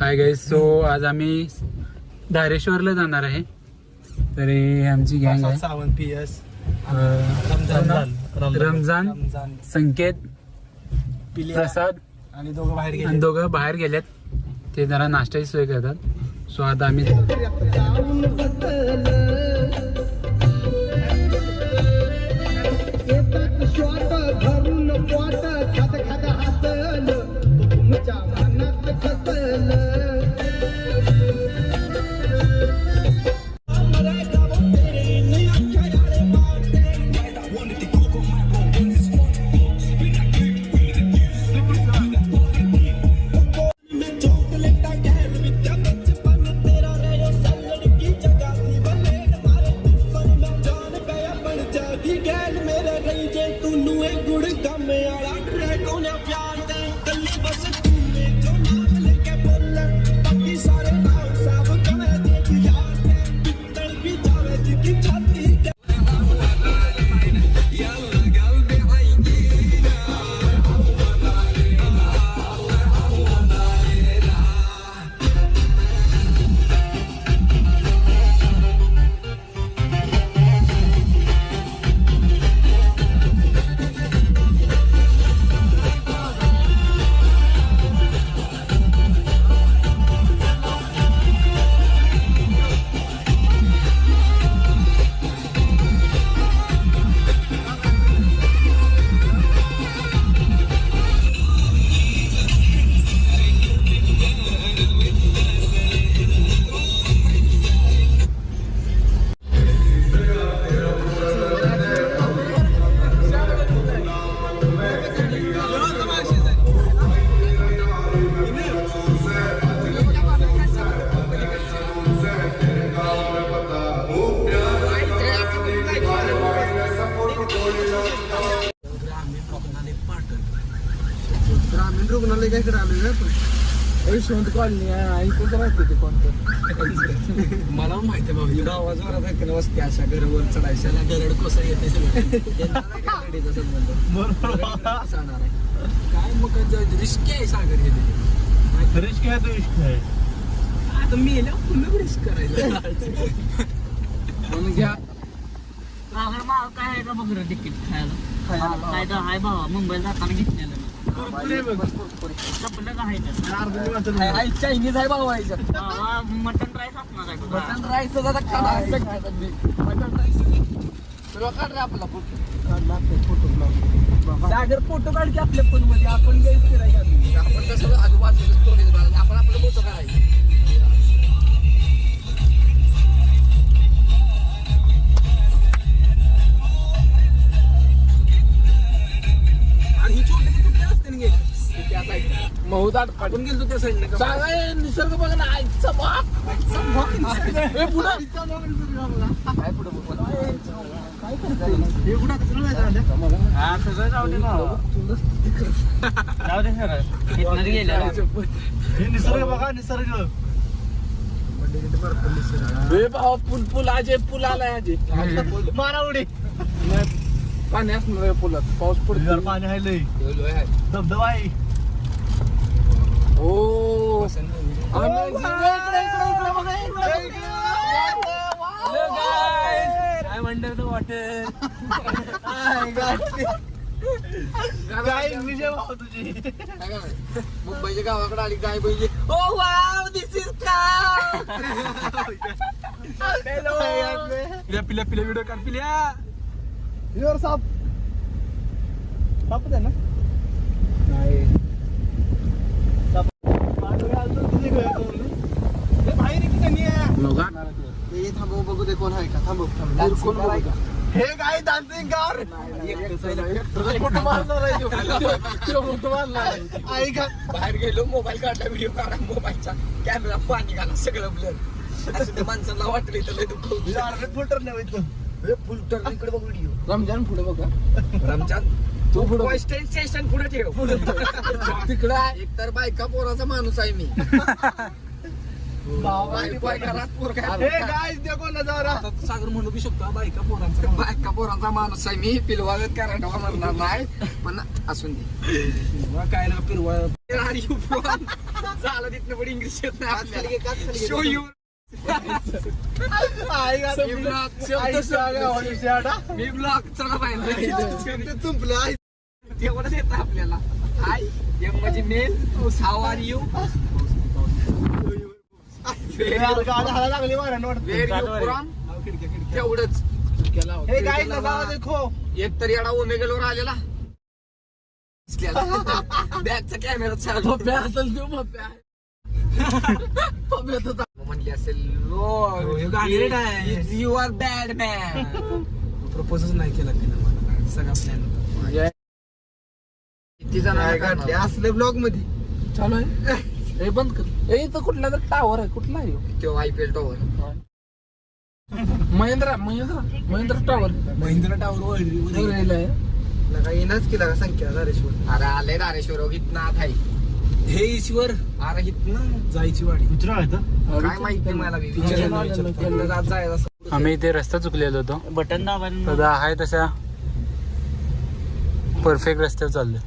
Hi guys, so आज आम्ही धारेश्वरला जाणार आहे. तर हे आमची गँग आहे. सावंत PS रमजान, संकेत, प्रसाद आणि दोघं बाहेर गेलेत. ते जरा नाश्त्याची सोय करतात. सो आता आम्ही ग्रामीण रुग्णालय काय आले ना यशवंत कॉलनी आहे. कोणतं माहिती ते कोणतं मला माहिती आहे बाबा. गावाजवळ आहे वस्ती अशा घरावर चढायच्या गरड कोसळ येते सगळं काय मग रिस्क आहे सागर हे. रिस्क आहे तो रिस्क आहे. आता मी पुन्हा रिस्क करायला म्हणून घ्या. काय आहे का बघ तिकीट खायला काय तर आहे बाबा. मुंबईला जाताना घेतलेलं चायनीज आहे बाबा. मटन राईस असणार आहे. मटन राईस आपला फोटो सागर फोटो काढ की आपल्या फोन मध्ये. आपण काही फिरायला आपण कसं आजूबाजूला आपण आपला फोटो काढायचा. महुदाट काढून गेलो त्या साईडने. सांगा निसर्ग बघा ना. आईचा बाप काय पुढे काय निसर्ग बघा. निसर्ग पूल पूल आजे पूल आलाय. आजे मारा उडी पाणी असणार पुलात. पाऊस पडतो. पाणी आहे लय. धबधबा आहे. ओ अंडर द वॉटर. विजय भाऊ तुझी मुंबईच्या गावाकडे आली काय पाहिजे. ओ वाव दिस इज का पिल्या पिल्या व्हिडिओ काढ. पिल्या युअर साप सापच आहे ना. नाही थांबव बघू दे कोण आहे का. थांबव हे काय डान्सिंग कार बाहेर गेलो. मोबाईल काढला. व्हिडिओ काढा. मोबाईलचा कॅमेरा पाणी घाला. सगळं ब्लर. माणसाला वाटलं इथं फिल्टर नाही. फिल्टर इकडे बघ. व्हिडिओ रमजान पुढे बघा. रमजान तू पुढे स्टेशन पुढे ठेव. तिकडे एकतर बायका पोराचा माणूस आहे मी. सागर म्हणू बी शकतो बायका पोरांचा माणूस आहे मी. पिलवागत करायला म्हणणार नाही पण असून दे काय ना पिलवा झालं तिथनं पण इंग्लिश येत नाही. शो यू मी ब्लॉग चला पाहिजे तेवढंच येत आपल्याला. हाय एम म्हणजे मेल हाऊ आर यू तेवढंच. एक तर येडा ओमेगलवर आलेला बॅगचा कॅमेरा चालू म्हणली असेल यू आर बॅड मॅन. प्रपोजच नाही केला तिने मला. सगळा प्लॅन किती जण असलं ब्लॉग मध्ये चालू आहे. हे बंद कर. इथं कुठला तर टावर आहे. कुठला आहे तो IPL tower Mahindra tower. Mahindra tower येणंच केला का संख्या धारेश्वर. अरे आले धारेश्वर इथनाथ आहे हे ईश्वर. अरे इथनं जायची वाडी काय माहिती मला जायचं. आम्ही इथे रस्ता चुकलेलो होतो. बटन दाबायला तर आहे तशा परफेक्ट रस्त्यावर चाललोय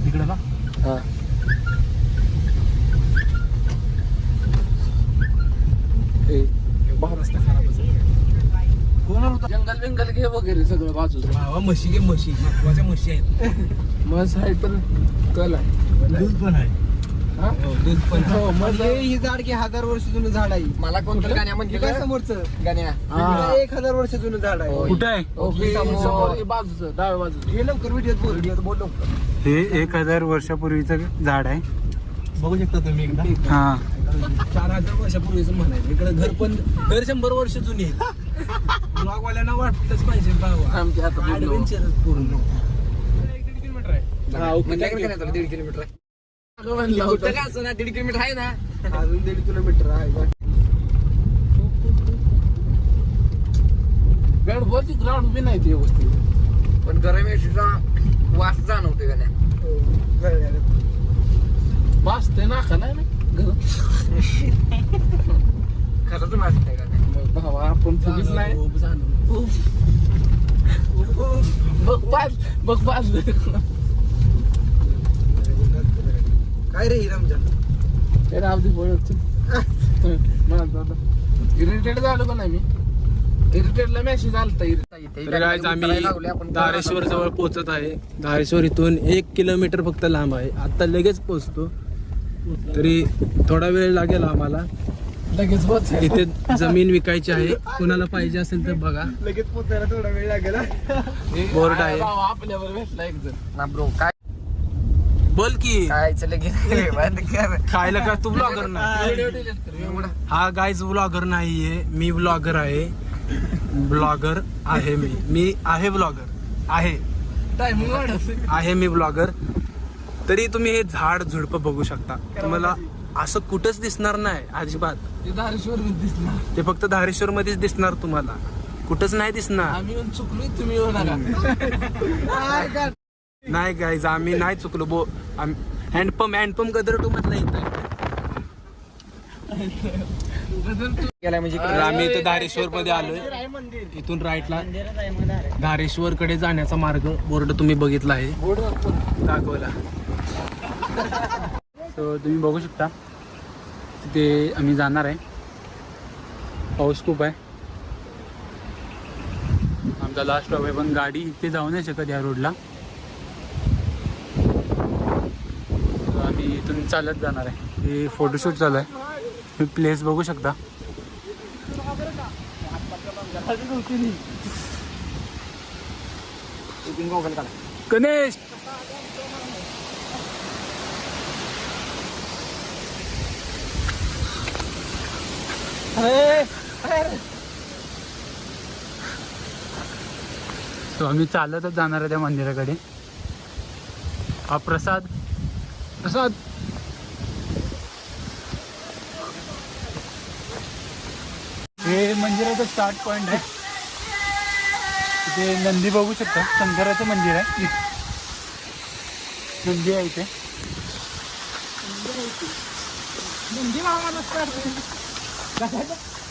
तिकडे ना. हा. रस्ता खराब जंगल बिंगल घे वगैरे सगळं बाजूला. म्हशी घे म्हशी महत्वाच्या म्हशी आहेत. मस आहे तर कल आहे. दूध पण आहे. दूध पण ही झाड की 1000 वर्ष जुनं झाड आहे. मला कोणतं गाण्या म्हणजे काय समोरचं गाण्या 1000 वर्ष जुनं झाड आहे. कुठं आहे बाजूचं डाव्या बाजूचं. हे लवकर व्हिडिओ बोल लवकर. हे 1000 वर्षापूर्वीचं झाड आहे. बघू शकता तुम्ही एकदा. हा 4000 वर्षापूर्वीच म्हणायचं. इकडे घर 100 वर्ष जुनी आहे. ब्लॉगवाल्यांना वाटतच पाहिजे ऍडव्हेंचर पूर्ण. 1.5 किलोमीटर आहे. 1.5 किलोमीटर आहे. कुठं का असं ना 1.5 किलोमीटर आहे ना. अजून 1.5 किलोमीटर आहे. गणपती ग्राउंड बी नाही ते व्यवस्थित. पण गरम एसीचा वास जाणवतोय का नाही. वाचते ना का नाही खरंच वाजतंय का नाही. भावा आपण फुगीच नाही. बघ पाच काय रे रमजान ते रावती बोलत इरिटेट झालो का नाही मी. इरिटेटला मेसेज आलता. तर गाईज आम्ही धारेश्वर जवळ पोहोचत आहे. धारेश्वर इथून 1 किलोमीटर फक्त लांब आहे. आता लगेच पोहोचतो. तरी थोडा वेळ लागेल आम्हाला. लगेच पोच. इथे जमीन विकायची आहे. कुणाला पाहिजे असेल तर बघा. लगेच पोचायला थोडा वेळ लागेल. बोर्ड आहे. आपल्यावर भेटला एक जण ना ब्रो काय बोल की काय बंद कर. खायला का तू ब्लॉगर नाही. हा गाईज ब्लॉगर नाहीये. मी ब्लॉगर आहे. ब्लॉगर आहे मी आहे ब्लॉगर आहे मी ब्लॉगर. तरी तुम्ही हे झाड झुडपं बघू शकता. तुम्हाला असं कुठंच दिसणार नाही अजिबात. धारेश्वर दिसणार. ते फक्त धारेश्वर मध्येच दिसणार तुम्हाला. कुठंच नाही दिसणार. आम्ही येऊन चुकलोय तुम्ही येऊ नका. नाही गाईज आम्ही नाही चुकलो. हँडपंप गदर मधला येत म्हणजे आम्ही इथे धारेश्वर मध्ये आलोय. इथून राईटला धारेश्वर कडे जाण्याचा मार्ग बोर्ड तुम्ही बघितला आहे. दाखवला. सो तुम्ही बघू शकता तिथे आम्ही जाणार आहे. पाऊस खूप आहे. आमचा लास्ट स्टॉप आहे पण गाडी इथे जाऊ नाही शकत या रोडला. सो आम्ही इथून चालत जाणार आहे. हे फोटोशूट चालू आहे. तुम्ही प्लेस बघू शकता. गणेश सो आम्ही चालतच जाणार आहे त्या मंदिराकडे. हा प्रसाद हे मंदिराचं स्टार्ट पॉइंट आहे. इथे नंदी बघू शकता. शंकराचं मंदिर आहे. नंदी आहे इथे.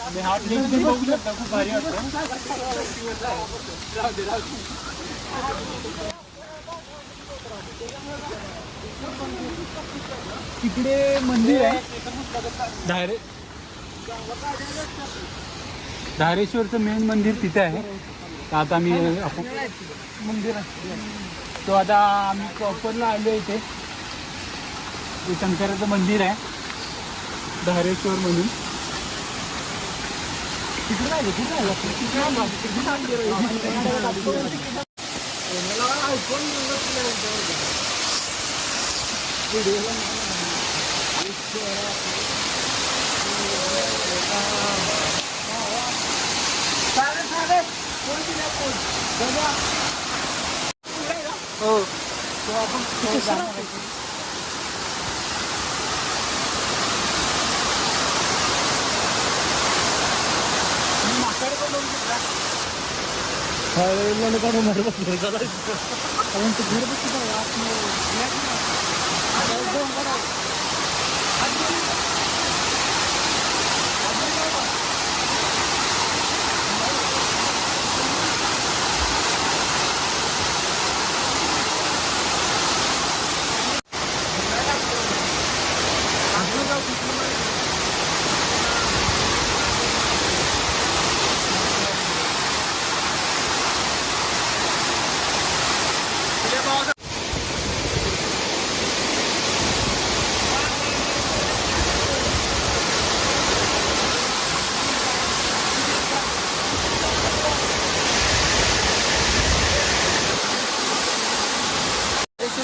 आणि हा प्लेस तुम्ही बघू शकता, खूप भारी वाटतं. तिकडे मंदिर आहे धारेश्वरचं मेन मंदिर तिथे आहे. तर आता आपण मंदिर तो आता आम्ही प्रॉपरला आलो इथे. ते शंकराचं मंदिर आहे धारेश्वर म्हणून. तिकडे नाही हो तो आपण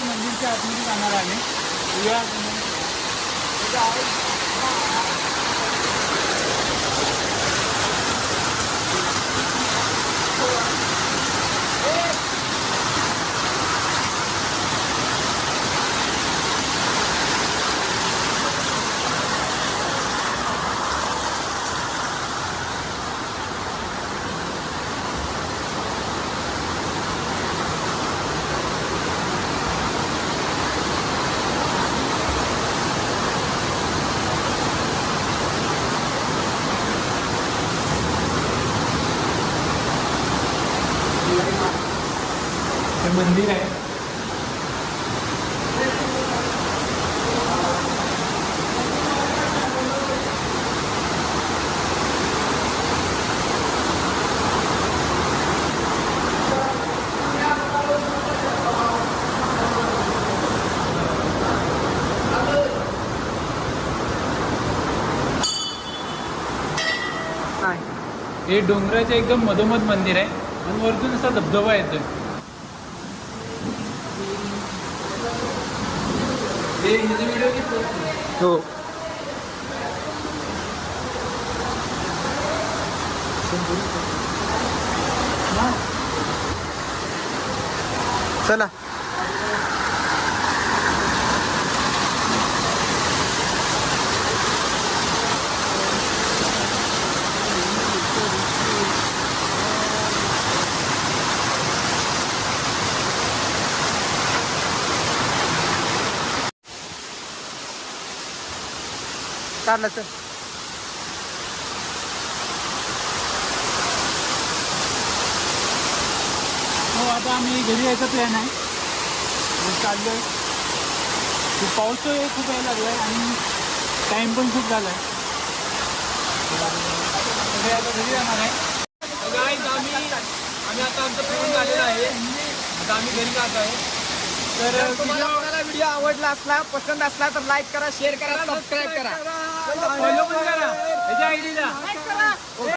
मंदिरच्या आतमध्ये जाणार आहे. हे मंदिर आहे. हे डोंगराच्या एकदम मधोमध मंदिर आहे आणि वरतून असा धबधबा येतोय. हो चला चाललं सर. हो आता आम्ही घरी यायचा प्लॅन आहे. चाललोय. खूप पाऊस खूप यायला लागलाय आणि टाइम पण खूप झालाय. आता घरी जाणार आहे. आम्ही आता आमचं फिरून झालेलं आहे. आता आम्ही घरी जात आहे. तर तुम्हाला व्हिडिओ आवडला असला, पसंत असला तर लाईक करा, शेअर करा, सबस्क्राईब करा, फॉलो पण करा.